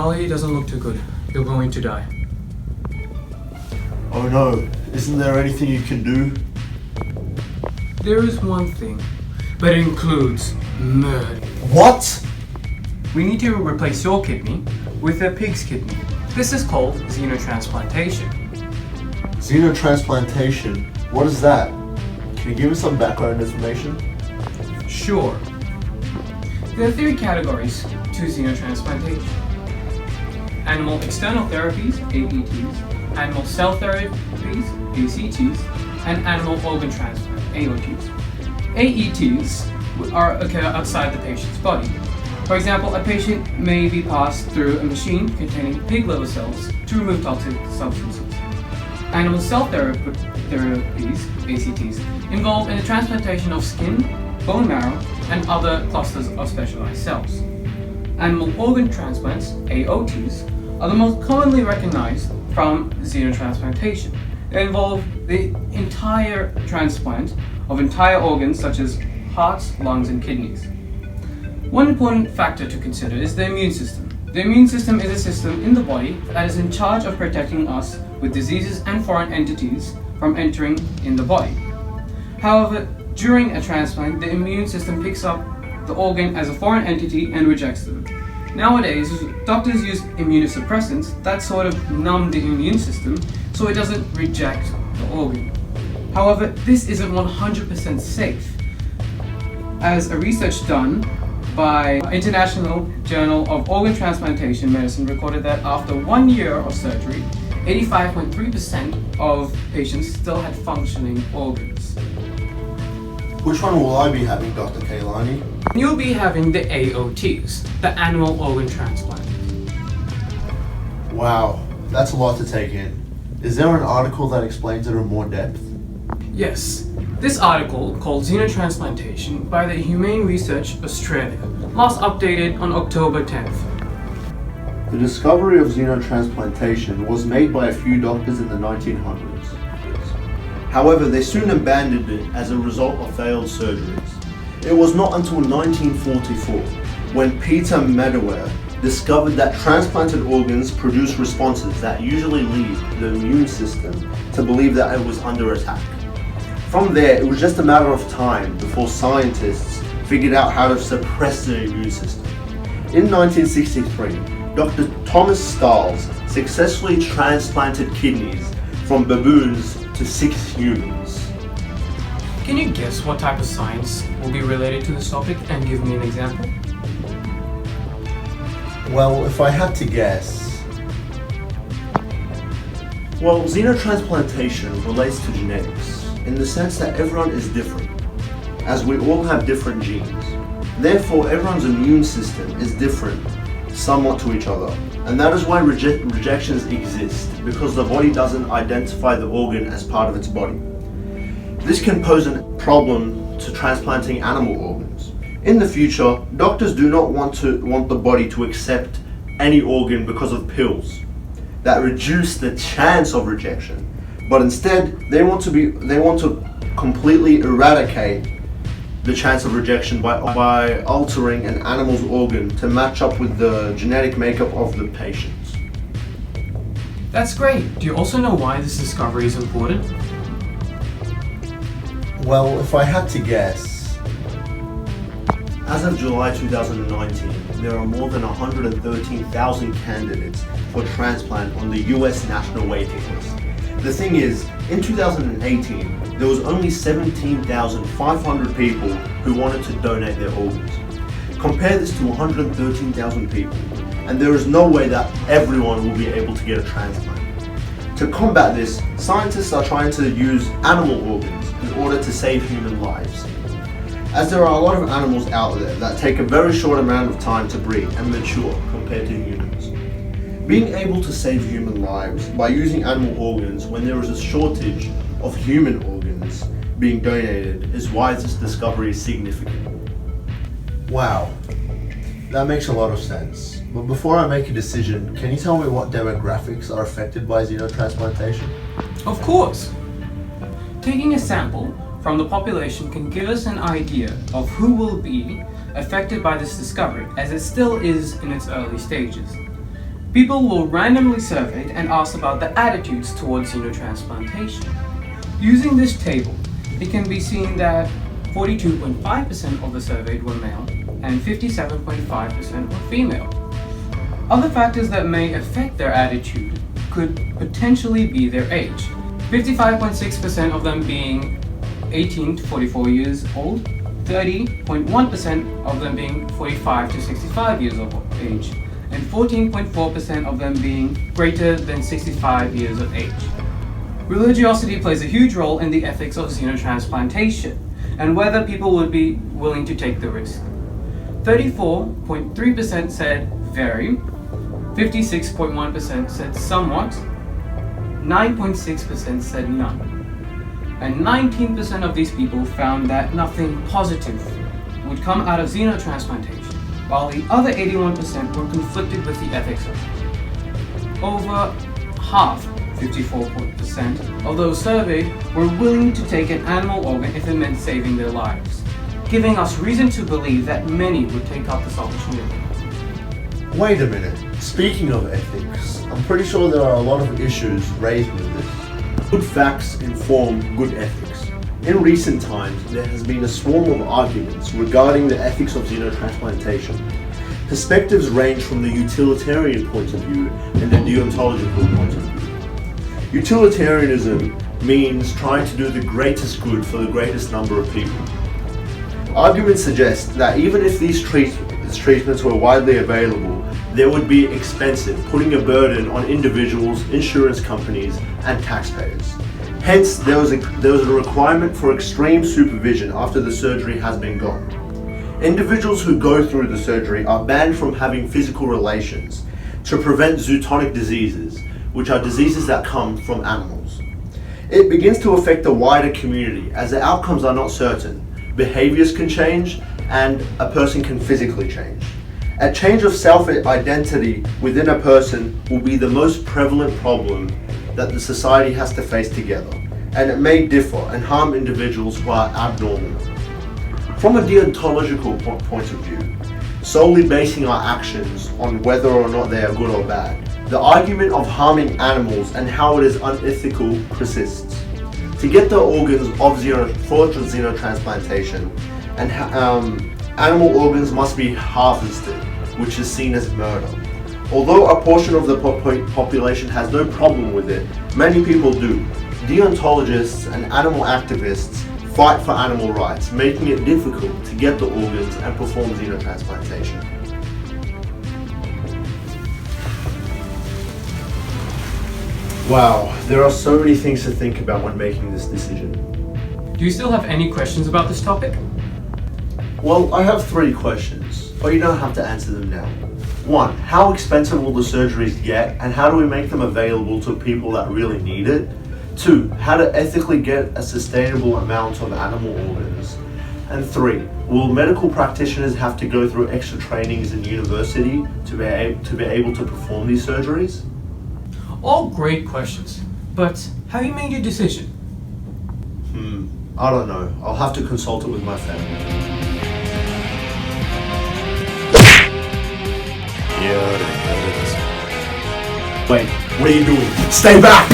Ali doesn't look too good. You're going to die. Oh no, isn't there anything you can do? There is one thing, but it includes murder. What? We need to replace your kidney with a pig's kidney. This is called xenotransplantation. Xenotransplantation? What is that? Can you give us some background information? Sure. There are three categories to xenotransplantation. Animal external therapies, AETs, animal cell therapies, ACTs, and animal organ transplant, AOTs. AETs occur outside the patient's body. For example, a patient may be passed through a machine containing pig liver cells to remove toxic substances. Animal cell therapies, ACTs, involve in the transplantation of skin, bone marrow, and other clusters of specialized cells. Animal organ transplants, AOTs, are the most commonly recognized from xenotransplantation. They involve the entire transplant of entire organs such as hearts, lungs, and kidneys. One important factor to consider is the immune system. The immune system is a system in the body that is in charge of protecting us with diseases and foreign entities from entering in the body. However, during a transplant, the immune system picks up the organ as a foreign entity and rejects them. Nowadays, doctors use immunosuppressants that sort of numb the immune system so it doesn't reject the organ. However, this isn't 100% safe, as a research done by International Journal of Organ Transplantation Medicine recorded that after 1 year of surgery, 85.3% of patients still had functioning organs. Which one will I be having, Dr. Kailani? You'll be having the AOTs, the animal organ transplant. Wow, that's a lot to take in. Is there an article that explains it in more depth? Yes, this article, called Xenotransplantation by the Humane Research Australia, last updated on October 10th. The discovery of xenotransplantation was made by a few doctors in the 1900s. However, they soon abandoned it as a result of failed surgeries. It was not until 1944 when Peter Medawar discovered that transplanted organs produce responses that usually lead the immune system to believe that it was under attack. From there, it was just a matter of time before scientists figured out how to suppress the immune system. In 1963, Dr. Thomas Stiles successfully transplanted kidneys from baboons to 6 humans. Can you guess what type of science will be related to this topic and give me an example? Well, if I had to guess... Well, xenotransplantation relates to genetics, in the sense that everyone is different, as we all have different genes. Therefore, everyone's immune system is different somewhat to each other. And that is why rejections exist, because the body doesn't identify the organ as part of its body. This can pose a problem to transplanting animal organs. In the future, doctors do not want the body to accept any organ because of pills that reduce the chance of rejection, but instead they want to completely eradicate the chance of rejection by altering an animal's organ to match up with the genetic makeup of the patients. That's great. Do you also know why this discovery is important? Well, if I had to guess... As of July 2019, there are more than 113,000 candidates for transplant on the US national waiting list. The thing is, in 2018, there was only 17,500 people who wanted to donate their organs. Compare this to 113,000 people, and there is no way that everyone will be able to get a transplant. To combat this, scientists are trying to use animal organs in order to save human lives. As there are a lot of animals out there that take a very short amount of time to breed and mature compared to humans. Being able to save human lives by using animal organs when there is a shortage of human organs being donated is why this discovery is significant. Wow, that makes a lot of sense. But before I make a decision, can you tell me what demographics are affected by xenotransplantation? Of course! Taking a sample from the population can give us an idea of who will be affected by this discovery, as it still is in its early stages. People were randomly surveyed and asked about their attitudes towards xenotransplantation. Using this table, it can be seen that 42.5% of the surveyed were male and 57.5% were female. Other factors that may affect their attitude could potentially be their age, 55.6% of them being 18 to 44 years old, 30.1% of them being 45 to 65 years of age, and 14.4% of them being greater than 65 years of age. Religiosity plays a huge role in the ethics of xenotransplantation and whether people would be willing to take the risk. 34.3% said very, 56.1% said somewhat, 9.6% said none, and 19% of these people found that nothing positive would come out of xenotransplantation, while the other 81% were conflicted with the ethics of it. Over half, 54% of those surveyed were willing to take an animal organ if it meant saving their lives, giving us reason to believe that many would take up this opportunity. Wait a minute. Speaking of ethics, I'm pretty sure there are a lot of issues raised with this. Good facts inform good ethics. In recent times, there has been a swarm of arguments regarding the ethics of xenotransplantation. Perspectives range from the utilitarian point of view and the deontological point of view. Utilitarianism means trying to do the greatest good for the greatest number of people. Arguments suggest that even if these treatments were widely available, they would be expensive, putting a burden on individuals, insurance companies, and taxpayers. Hence, there was a requirement for extreme supervision after the surgery has been gone. Individuals who go through the surgery are banned from having physical relations to prevent zoonotic diseases, which are diseases that come from animals. It begins to affect the wider community as the outcomes are not certain. Behaviors can change and a person can physically change. A change of self-identity within a person will be the most prevalent problem that the society has to face together, and it may differ and harm individuals who are abnormal. From a deontological point of view, solely basing our actions on whether or not they are good or bad, the argument of harming animals and how it is unethical persists. To get the organs of xenotransplantation, and animal organs must be harvested, which is seen as murder. Although a portion of the population has no problem with it, many people do. Deontologists and animal activists fight for animal rights, making it difficult to get the organs and perform xenotransplantation. Wow, there are so many things to think about when making this decision. Do you still have any questions about this topic? Well, I have 3 questions, but you don't have to answer them now. 1, how expensive will the surgeries get, and how do we make them available to people that really need it? 2, how to ethically get a sustainable amount of animal organs? And 3, will medical practitioners have to go through extra trainings in university to be able to perform these surgeries? All great questions, but have you made your decision? I don't know. I'll have to consult it with my family. Wait, what are you doing? Stay back!